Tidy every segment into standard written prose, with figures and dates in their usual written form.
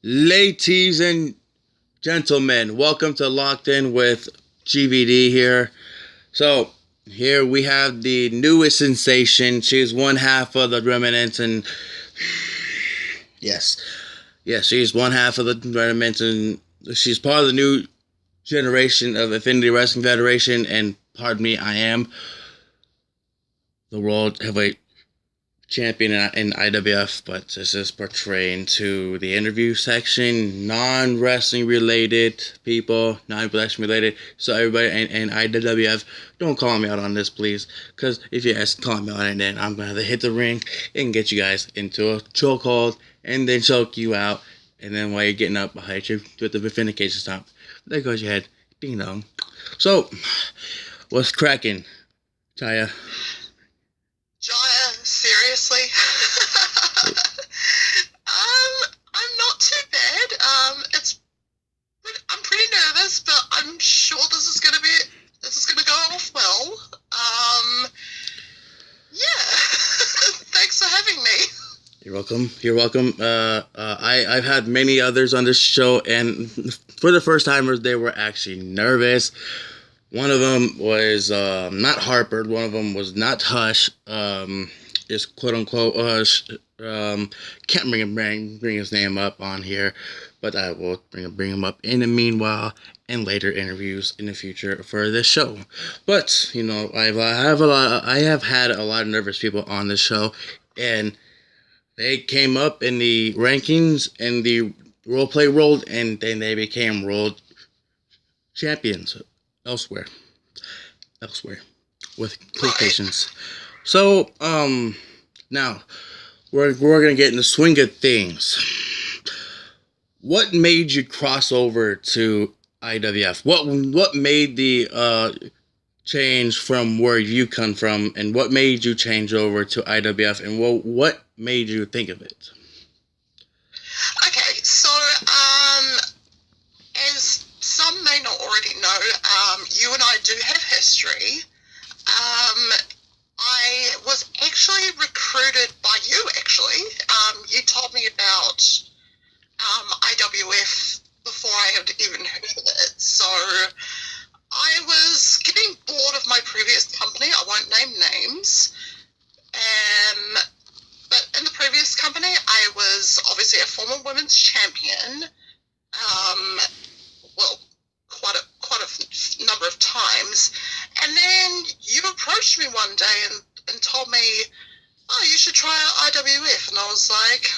Ladies and gentlemen, welcome to Locked In with GVD here. So, here we have the newest sensation. She's one half of the Remnants, and yes, she's one half of the Remnants, and she's part of the new generation of Infinity Wrestling Federation, and pardon me, I am the World Heavyweight Champion in IWF, but this is portraying to the interview section, non-wrestling related people, non-wrestling related. So everybody in IWF, don't call me out on this, please, because if you guys call me out, and then I'm gonna have to hit the ring and get you guys into a chokehold and then choke you out, and then while you're getting up, I'll hit you with the vindication stomp. There goes your head, ding dong. So, what's cracking, Jia? Jia, seriously? I'm not too bad. I'm pretty nervous, but I'm sure this is gonna go off well. Yeah. Thanks for having me. You're welcome. I've had many others on this show, and for the first timers, they were actually nervous. One of them was not Harper. One of them was not Hush. Is quote unquote can't bring his name up on here, but I will bring him up in the meanwhile and later interviews in the future for this show. But you know, I have had a lot of nervous people on this show, and they came up in the rankings and the role play world, and then they became world champions elsewhere with quotations. So now we're gonna get in the swing of things. What made you cross over to IWF? What made the change from where you come from, and what made you change over to IWF, and what made you think of it? Okay, so as some may not already know, you and I do have history. I was actually recruited by you, actually. You told me about IWF before I had even heard of it. So I was getting bored of my previous company. I won't name names. But in the previous company, I was obviously a former women's champion. Well, quite a number of times. And then you approached me one day and told me, oh, you should try IWF. And I was like,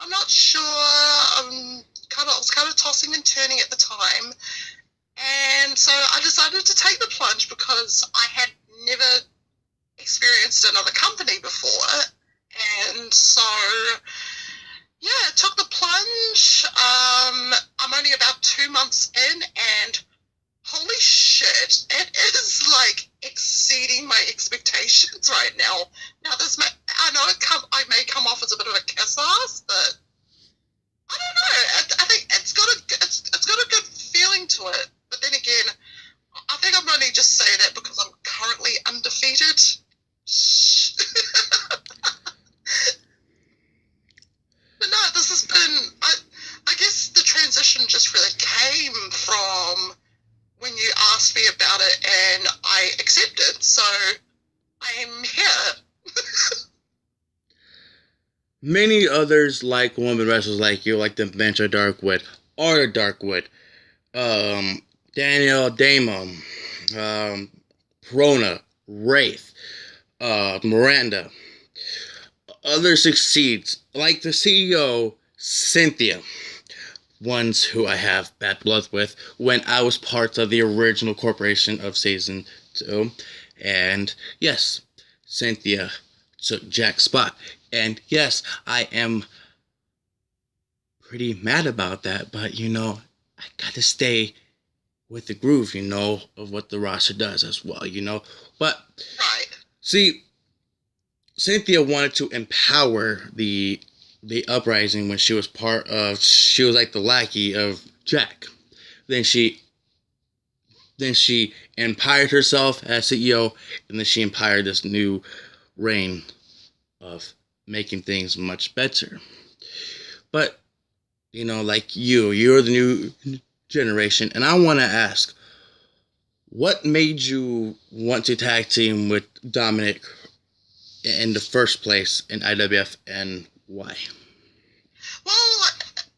I'm not sure. I was kind of tossing and turning at the time. And so I decided to take the plunge because I had never experienced another company before. And so, yeah, took the plunge. I'm only about 2 months in, and holy shit, it is like exceeding my expectations right now. Now, I know I may come off as a bit of a kiss ass, but I don't know. I think it's got a good feeling to it. But then again, I think I'm only just saying that because I'm currently undefeated. But no, this has been, I guess the transition just really came from when you asked me about it and I accepted. So I'm here. Many others, like women wrestlers like you, like the Venture Darkwood, Arda Darkwood, Daniel Damon, Prona, Wraith, Miranda. Others succeeds, like the CEO, Cynthia, ones who I have bad blood with when I was part of the original corporation of season 2. And yes, Cynthia took Jack's spot. And yes, I am pretty mad about that, but you know, I gotta stay with the groove, you know, of what the roster does as well, you know. But Right. see, Cynthia wanted to empower the uprising when she was like the lackey of Jack. Then she empowered herself as CEO, and then she empowered this new reign of making things much better. But like you're the new generation, and I want to ask, what made you want to tag team with Dominic in the first place in IWF, and why? Well,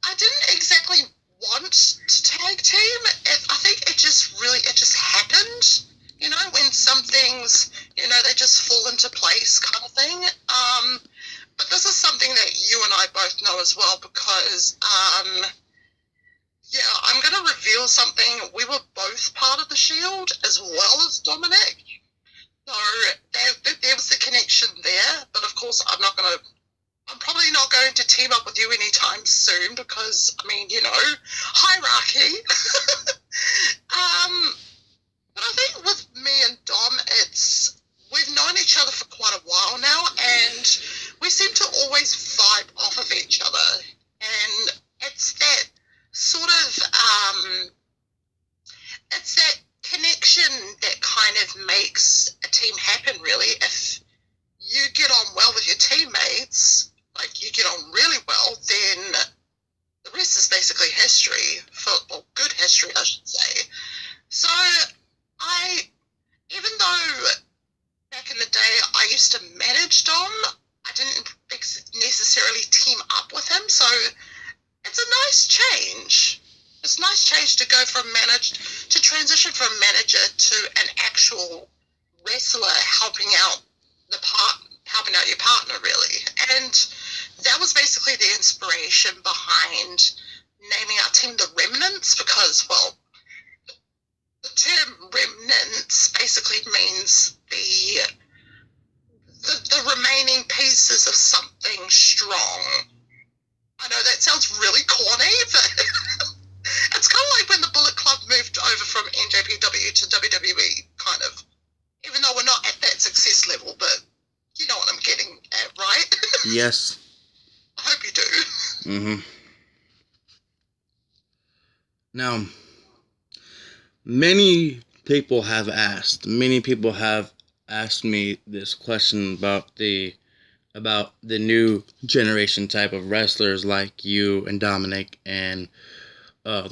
I didn't exactly want to tag team. I think it just happened. When some things, they just fall into place kind of thing. But this is something that you and I both know as well because, yeah, I'm going to reveal something. We were both part of the Shield as well as Dominic. So there was the connection there. But of course, I'm probably not going to team up with you anytime soon because, hierarchy. But I think with me and Dom, we've known each other for quite a while now, and we seem to always vibe off of each other. And it's that sort of, it's that connection that kind of makes a team happen, really. If you get on well with your teammates, like you get on really well, then the rest is basically history, good history, I should say. So even though back in the day I used to manage Dom, I didn't necessarily team up with him, so it's a nice change. It's a nice change to go to transition from manager to an actual wrestler helping out your partner, really. And that was basically the inspiration behind naming our team the Remnants because, well, the term remnants basically means the remaining pieces of something strong. I know that sounds really corny, but it's kind of like when the Bullet Club moved over from NJPW to WWE, kind of. Even though we're not at that success level, but you know what I'm getting at, right? Yes. I hope you do. Mm-hmm. Now, many people have asked me this question about the new generation type of wrestlers like you and Dominic, and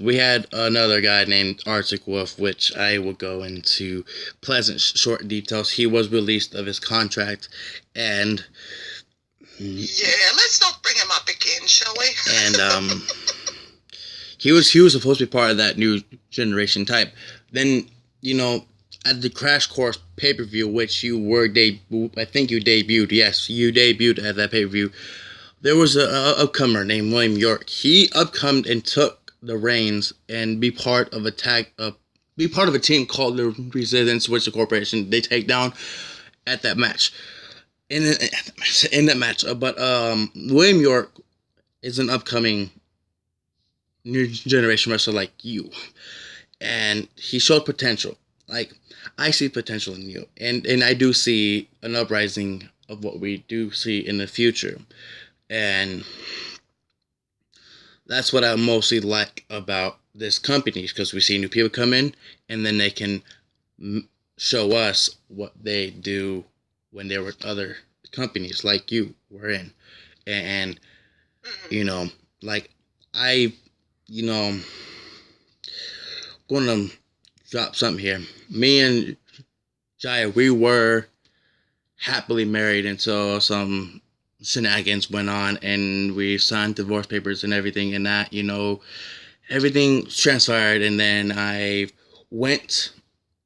we had another guy named Arctic Wolf, which I will go into pleasant short details. He was released of his contract, and yeah, let's not bring him up again, shall we? And he was supposed to be part of that new generation type. Then, at the Crash Course pay-per-view, which I think you debuted. Yes, you debuted at that pay-per-view. There was a upcomer named William York. He upcomed and took the reins and be part of a team called the Resistance, which the corporation they take down at that match. In that match, but William York is an upcoming new generation wrestler like you, and he showed potential. Like, I see potential in you, and I do see an uprising of what we do see in the future, and that's what I mostly like about this company, because we see new people come in, and then they can show us what they do when they were with other companies like you were in, and like I. Gonna drop something here. Me and Jia, we were happily married until some shenanigans went on, and we signed divorce papers and everything, and that, everything transpired, and then I went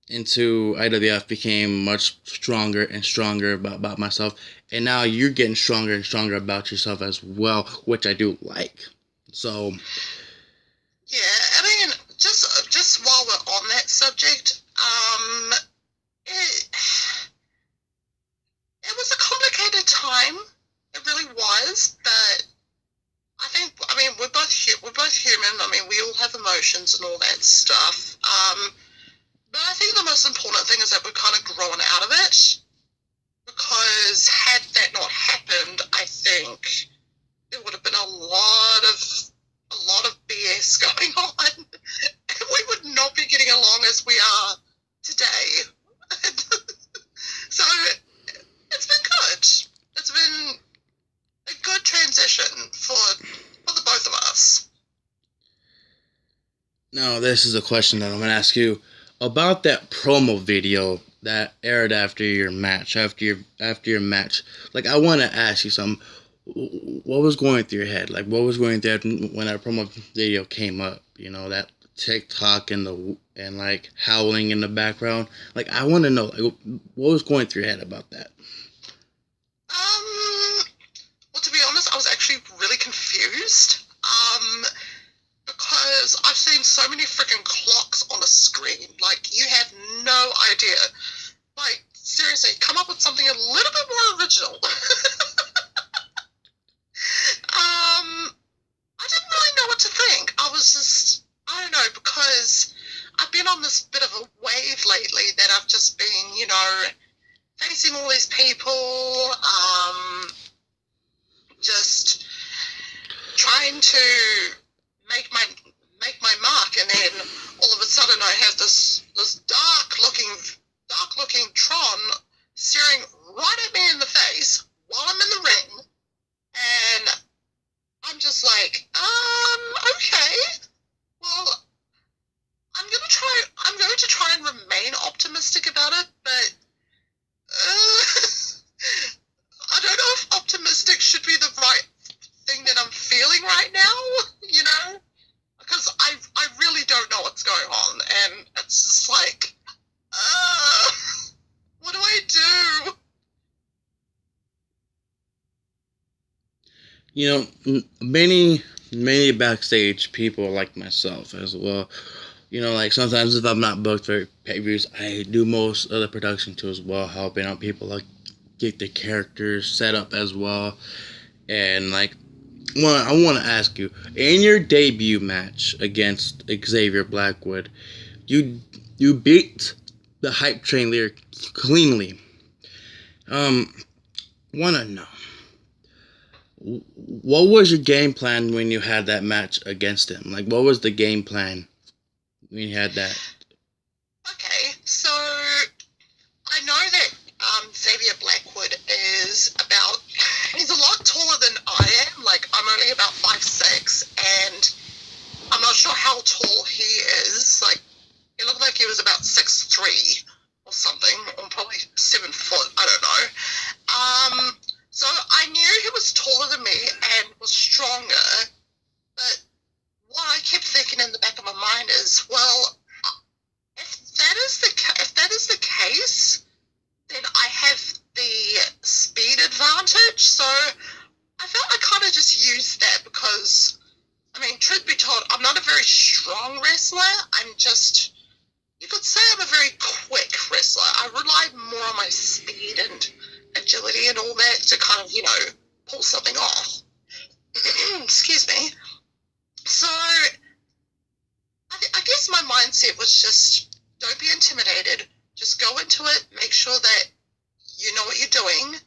into IWF, became much stronger and stronger about myself, and now you're getting stronger and stronger about yourself as well, which I do like. So yeah, I mean, just while we're on that subject, it was a complicated time. It really was, but I mean, we're both human. I mean, we all have emotions and all that stuff. But I think the most important thing is that we're kind of growing out of it, because had that not happened, I think there would have been a lot of BS going on, and we would not be getting along as we are today. So it's been good. It's been a good transition for the both of us. Now, this is a question that I'm gonna ask you about that promo video that aired after your match. After your match, like I want to ask you something. What was going through your head? Like, what was going through when that promo video came up? You know, that TikTok and like howling in the background. Like, I want to know, like, what was going through your head about that? Well, to be honest, I was actually really confused. Because I've seen so many freaking clocks on a screen. Like, you have no idea. Like, seriously, come up with something a little bit more original. I didn't really know what to think. I was just, I don't know, because I've been on this bit of a wave lately that I've just been, you know, facing all these people, just trying to make my mark, and then all of a sudden I have this dark looking Tron staring right at me in the face while I'm in the ring, and I'm just like, okay, well, I'm going to try and remain optimistic about it, but I don't know if optimistic should be the right thing that I'm feeling right now, you know, because I really don't know what's going on, and it's just like, what do I do? You know, many backstage people like myself as well. You know, like sometimes if I'm not booked for pay-per-views, I do most of the production too as well, helping out people like get the characters set up as well. And like, I want to ask you, in your debut match against Xavier Blackwood, you beat the Hype Train leader cleanly. Want to know, what was your game plan when you had that match against him? Like, what was the game plan when you had that? Okay, so I know that Xavier Blackwood he's a lot taller than I am. Like, I'm only about 5'6", and I'm not sure how tall he is. Like, he looked like he was about 6'3" or something, or probably 7 foot, I don't know. So I knew he was taller than me and was stronger, but what I kept thinking in the back of my mind is, well, if that is the case, then I have the speed advantage. So I felt I kind of just used that because, I mean, truth be told, I'm not a very strong wrestler. You could say I'm a very quick wrestler. I rely more on my speed and agility and all that to kind of, you know, pull something off. Excuse me. So I guess my mindset was just, don't be intimidated. Just go into it, make sure that you know what you're doing,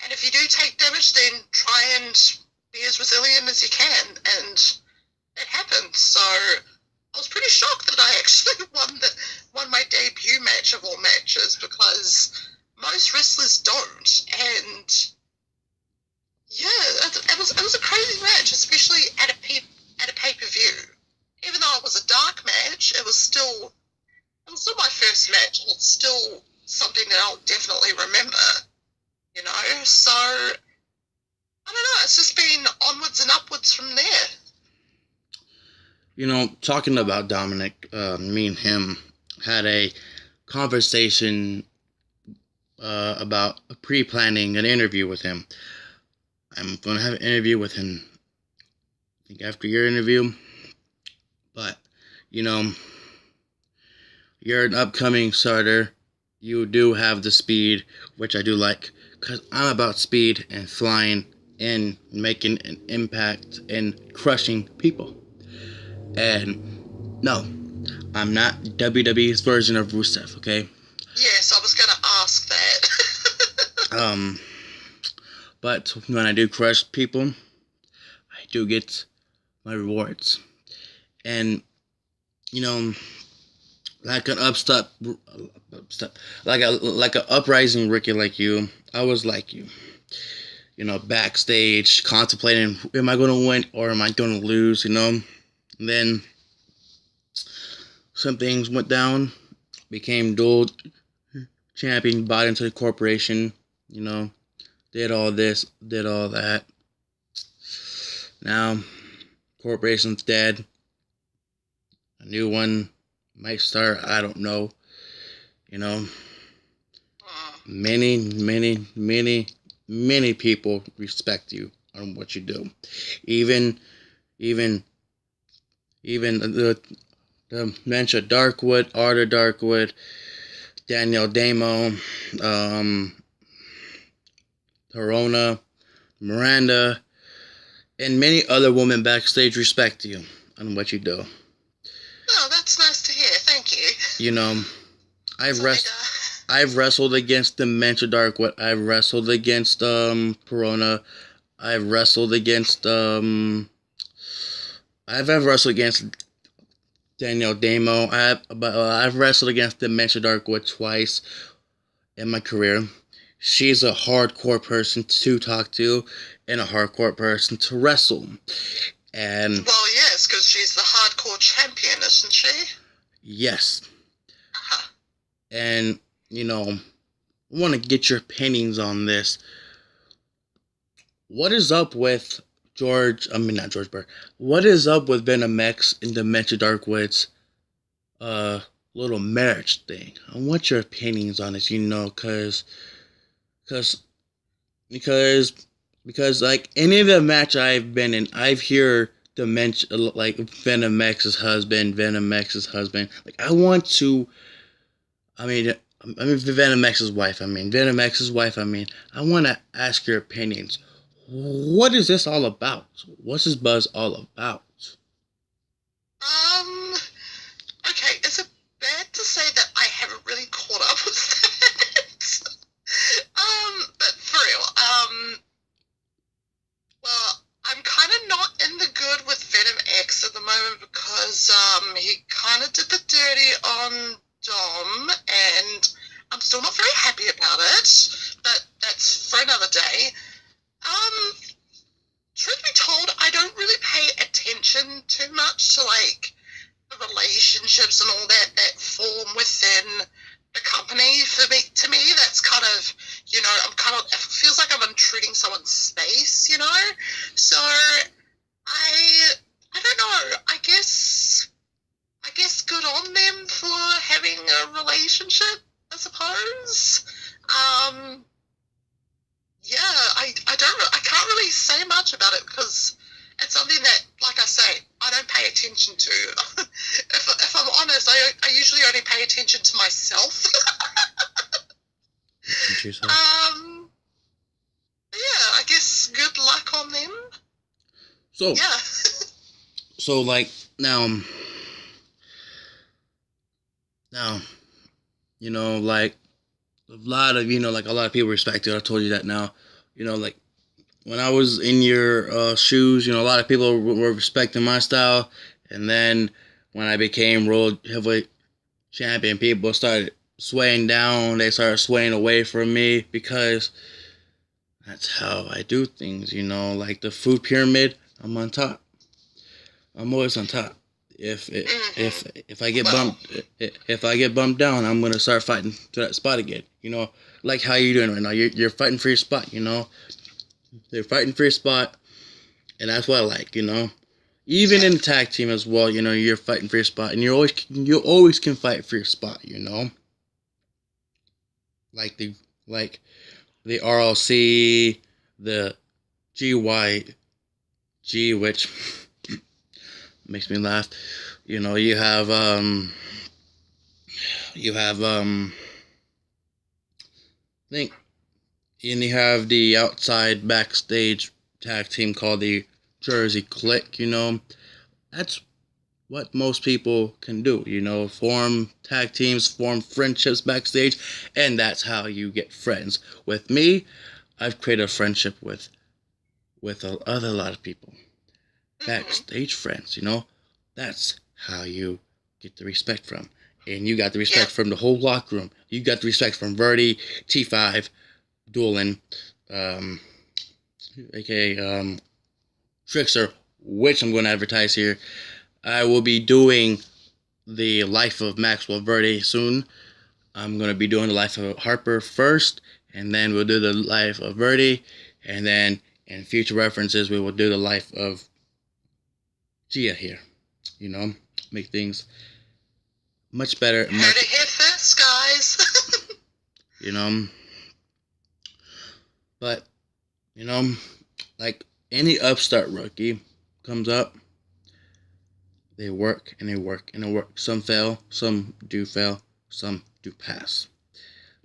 and if you do take damage, then try and be as resilient as you can, and it happened. So I was pretty shocked that I actually won my debut match of all matches, because most wrestlers don't, and yeah, it was a crazy match, especially at a pay-per-view. Even though it was a dark match, it was still my first match, and it's still something that I'll definitely remember, you know. So I don't know, it's just been onwards and upwards from there. You know, talking about Dominic, me and him had a conversation about pre-planning an interview with him. I'm going to have an interview with him, I think, after your interview. But, you know, you're an upcoming starter. You do have the speed, which I do like, because I'm about speed and flying and making an impact and crushing people. And no, I'm not WWE's version of Rusev, okay? Yes, I was going to ask that. But when I do crush people, I do get my rewards. And, you know, like an like an uprising rookie like you, I was like you. You know, backstage, contemplating, am I going to win or am I going to lose, you know? And then some things went down, became dual champion, bought into the corporation, you know, did all this, did all that. Now, corporation's dead. A new one might start, I don't know. You know, many people respect you on what you do. Even the Mencha Darkwood, Arthur Darkwood, Danielle Damo, Corona, Miranda, and many other women backstage respect you on what you do. Oh, that's nice to hear. Thank you. You know, I've wrestled against Dementia Darkwood. I've wrestled against Corona. I've wrestled against I've wrestled against Danielle Damo. I've wrestled against Dementia Darkwood twice in my career. She's a hardcore person to talk to and a hardcore person to wrestle. And well, yes, because she's the hardcore champion, isn't she? Yes. Uh-huh. And, you know, I want to get your opinions on this. What is up with not George Burke. What is up with Venom X and Dementia Darkwood's little marriage thing? I want your opinions on this, you know, because like any of the match I've been in, I've heard Dementia, like Venom X's husband. Like Venom X's wife. I want to ask your opinions. What is this all about? What's this buzz all about? Okay, is it bad to say that I haven't really caught up with that? But for real, well, I'm kind of not in the good with Venom X at the moment because, he kind of did the dirty on Dom, and I'm still not very happy about it, but that's for another day. Truth be told, I don't really pay attention too much to, like, the relationships and all that form within the company. To me, that's kind of, you know, it feels like I'm intruding someone's space, you know? So, I don't know, I guess good on them for having a relationship, I suppose. Yeah, I can't really say much about it because it's something that, like I say, I don't pay attention to. if I'm honest, I usually only pay attention to myself. Yeah, I guess good luck on them. So, yeah. So, like, now, you know, like, a lot of people respect you. I told you that now. You know, like, when I was in your shoes, you know, a lot of people were respecting my style. And then when I became World Heavyweight Champion, people started swaying down. They started swaying away from me because that's how I do things, you know. Like the food pyramid, I'm on top. I'm always on top. If I get bumped down, I'm gonna start fighting to that spot again. You know, like how you doing right now. You're fighting for your spot. You know, they're fighting for your spot, and that's what I like. You know, even in the tag team as well. You know, you're fighting for your spot, and you always can fight for your spot. You know, like the RLC, the GYG, which makes me laugh. You know, you have I think, and you have the outside backstage tag team called the Jersey Click. You know, that's what most people can do. You know, form tag teams, form friendships backstage, and that's how you get friends. With me, I've created a friendship with a lot of people. Backstage friends, you know, that's how you get the respect from. And you got the respect from the whole locker room. You got the respect from Verdi, T5, Doolin, aka Trickster, which I'm going to advertise here. I will be doing the life of Maxwell Verde soon. I'm going to be doing the life of Harper first, and then we'll do the life of Verde, and then in future references we will do the life of Jia here. You know, make things much better. Heard it here first, guys. You know, but you know, like any upstart rookie comes up, they work and they work and they work. Some fail, some do fail, some do pass.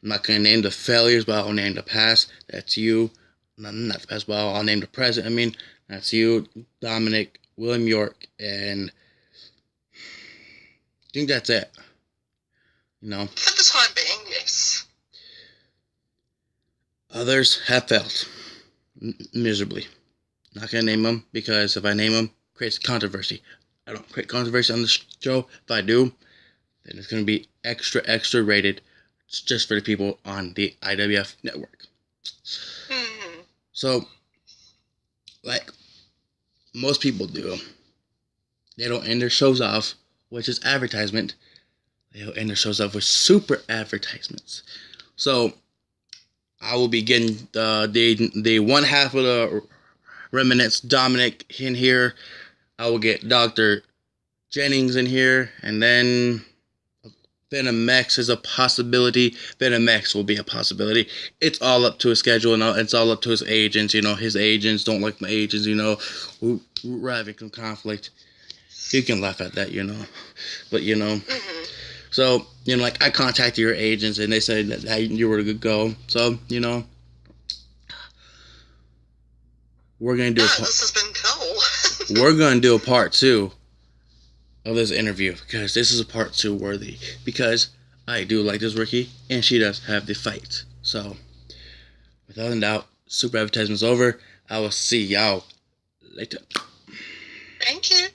I'm not gonna name the failures, but I'll name the pass. That's you. Not the pass, but I'll name the present. I mean, that's you, Dominic, William York, and I think that's it. You know. For the time being, yes. Others have failed miserably. Not gonna name them because if I name them, it creates controversy. I don't create controversy on the show. If I do, then it's gonna be extra rated, just for the people on the IWF network. Mm-hmm. So, like most people do, they don't end their shows off with just advertisement. They'll end their shows off with super advertisements. So, I will be getting the one half of the Remnants Dominic in here. I will get Dr. Jennings in here, and then Venom X is a possibility. Venom X will be a possibility. It's all up to his schedule, and it's all up to his agents. You know, his agents don't like my agents. You know, we're having some conflict. You can laugh at that, you know, but you know. Mm-hmm. So, you know, like I contacted your agents and they said that you were good to go. So, you know, we're gonna do. This has been cool. We're gonna do a part 2 of this interview because this is a part 2 worthy. Because I do like this rookie and she does have the fight. So, without a doubt, super advertisement's over. I will see y'all later. Thank you.